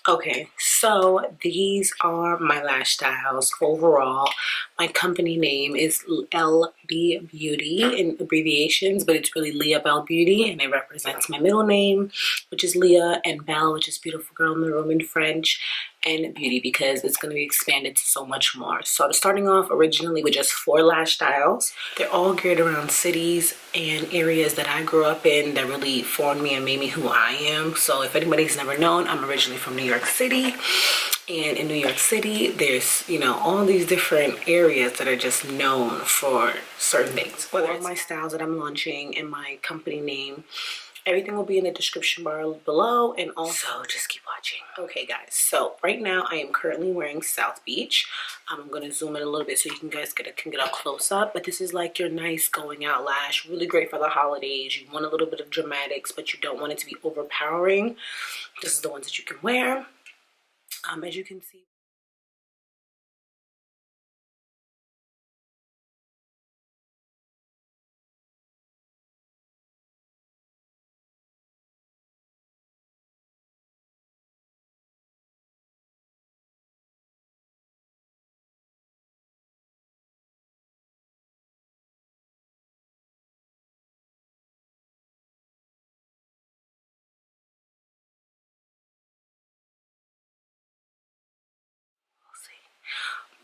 Okay, so these are my lash styles overall. My company name is L.B.Beauty in abbreviations, but it's really LBBeauty, and it represents my middle name, which is Leah, and Belle, which is beautiful girl in the room in French, and Beauty because it's going to be expanded to so much more. So I'm starting off originally with just 4 lash styles. They're all geared around cities and areas that I grew up in that really formed me and made me who I am. So if anybody's never known, I'm originally from New York City. And in New York City, there's, you know, all these different areas that are just known for certain things. Whether it's my styles that I'm launching and my company name, everything will be in the description bar below, and also just keep watching. Okay guys, so right now I am currently wearing South Beach. I'm gonna zoom in a little bit so you guys can get a close up, but this is like your nice going out lash, really great for the holidays. You want a little bit of dramatics, but you don't want it to be overpowering. This is the ones that you can wear. As you can see,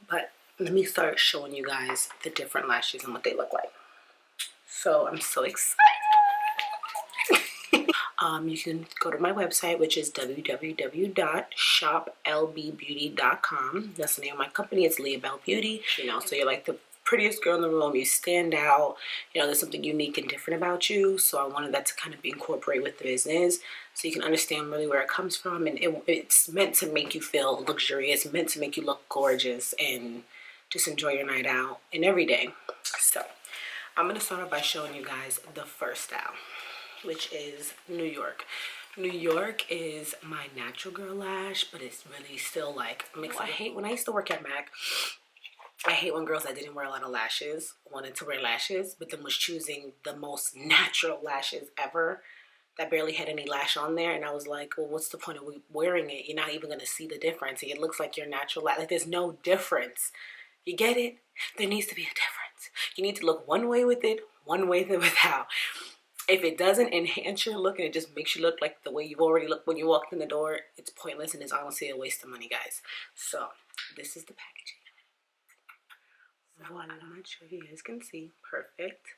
but let me start showing you guys the different lashes and what they look like. So I'm so excited. You can go to my website, which is www.shoplbbeauty.com. That's the name of my company. It's L.B.Beauty. You know, so you're like the prettiest girl in the room. You stand out. You know, there's something unique and different about you. So I wanted that to kind of be incorporated with the business, so you can understand really where it comes from. And it's meant to make you feel luxurious, meant to make you look gorgeous, and just enjoy your night out and every day. So I'm gonna start off by showing you guys the first style, which is New York. New York is my natural girl lash, but it's really still like mixed. I hate when I used to work at MAC. I hate when girls that didn't wear a lot of lashes wanted to wear lashes, but then was choosing the most natural lashes ever that barely had any lash on there. And I was like, well, what's the point of wearing it? You're not even gonna see the difference. It looks like your natural lash. Like there's no difference. You get it? There needs to be a difference. You need to look one way with it, one way without. If it doesn't enhance your look and it just makes you look like the way you've already looked when you walked in the door, it's pointless and it's honestly a waste of money, guys. So this is the packaging. Voila, I'm not sure if you guys can see. Perfect.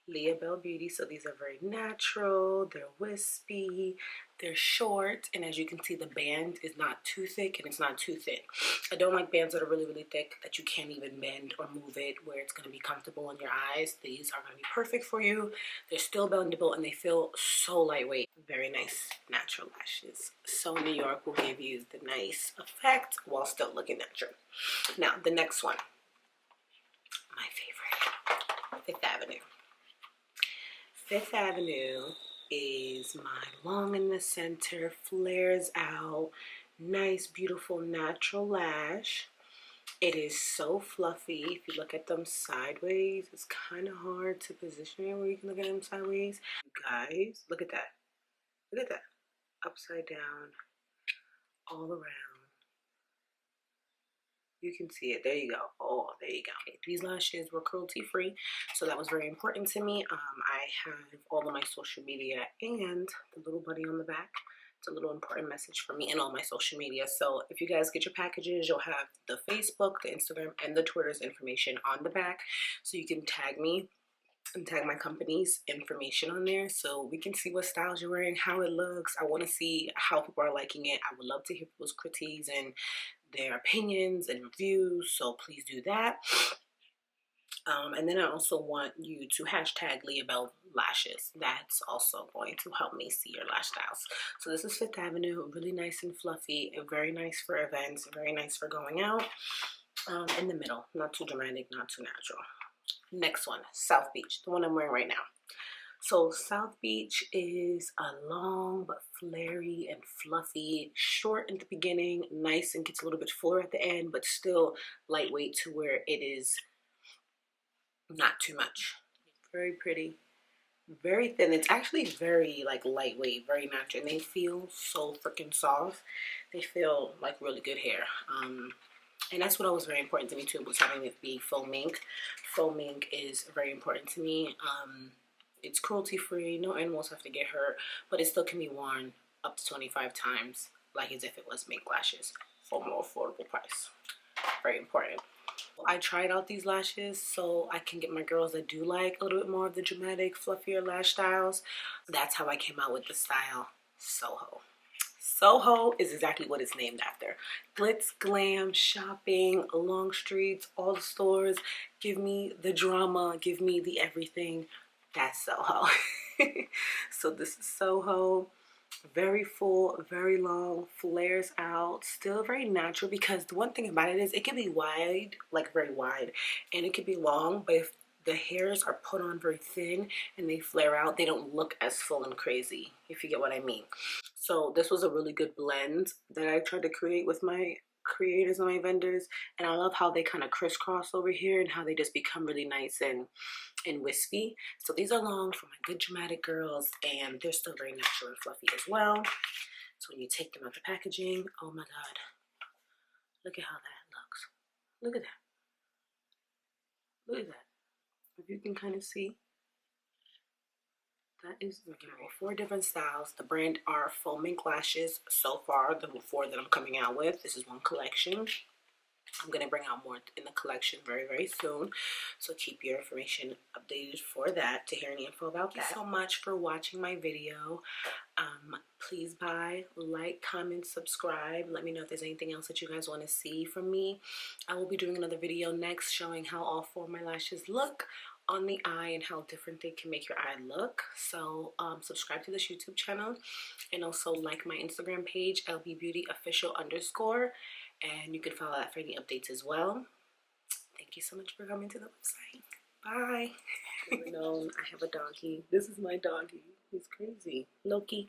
L.B.Beauty. So these are very natural, they're wispy, they're short, and as you can see, the band is not too thick and it's not too thin. I don't like bands that are really, really thick that you can't even bend or move it where it's going to be comfortable on your eyes. These are going to be perfect for you. They're still bendable and they feel so lightweight. Very nice natural lashes. So New York will give you the nice effect while still looking natural. Now, the next one, my favorite, Fifth Avenue. Fifth Avenue is my long in the center, flares out, nice, beautiful, natural lash. It is so fluffy. If you look at them sideways, it's kind of hard to position it where you can look at them sideways. You guys, look at that. Look at that. Upside down, all around. You can see it. There you go. Oh, there you go. Okay, these lashes were cruelty free, so that was very important to me. I have all of my social media and the little buddy on the back. It's a little important message for me and all my social media. So if you guys get your packages, you'll have the Facebook, the Instagram, and the Twitter's information on the back, so you can tag me and tag my company's information on there so we can see what styles you're wearing, how it looks. I want to see how people are liking it. I would love to hear people's critiques and their opinions and reviews, so please do that. And then I also want you to hashtag L.B.Beauty lashes. That's also going to help me see your lash styles. So this is Fifth Avenue, really nice and fluffy, very nice for events, very nice for going out. In the middle, not too dramatic, not too natural. Next one, South Beach, the one I'm wearing right now. So South Beach is a long but flary and fluffy, short at the beginning, nice and gets a little bit fuller at the end, but still lightweight to where it is not too much. Very pretty, very thin. It's actually very like lightweight, very natural, and they feel so freaking soft. They feel like really good hair. And that's what was very important to me too, was having it be faux mink. Faux mink is very important to me. It's cruelty free, no animals have to get hurt, but it still can be worn up to 25 times like as if it was mink lashes for a more affordable price. Very important. I tried out these lashes so I can get my girls that do like a little bit more of the dramatic, fluffier lash styles. That's how I came out with the style Soho. Soho is exactly what it's named after. Glitz, glam, shopping, long streets, all the stores. Give me the drama, give me the everything. That's Soho. So this is Soho. Very full, very long, flares out, still very natural, because the one thing about it is it can be wide, like very wide, and it can be long, but if the hairs are put on very thin and they flare out, they don't look as full and crazy, if you get what I mean. So this was a really good blend that I tried to create with my creators and my vendors, and I love how they kind of crisscross over here and how they just become really nice and wispy. So these are long for my good dramatic girls, and they're still very natural and fluffy as well. So when you take them out the packaging, oh my god, look at how that looks. Look at that. Look at that. If you can kind of see, that is 4 different styles. The brand are faux mink lashes so far, the 4 that I'm coming out with. This is one collection. I'm going to bring out more in the collection very, very soon. So keep your information updated for that to hear any info about that. Thank you so much for watching my video. Please buy, like, comment, subscribe. Let me know if there's anything else that you guys want to see from me. I will be doing another video next showing how all 4 of my lashes look on the eye and how different they can make your eye look. So subscribe to this YouTube channel, and also like my Instagram page, LBBeauty official_, and you can follow that for any updates as well. Thank you so much for coming to the website. Bye. Never known I have a doggy. This is my doggy. He's crazy. Loki.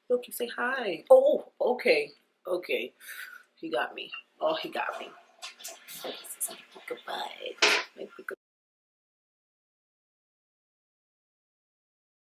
Loki, say hi. Oh, okay. Okay. He got me. Oh, he got me.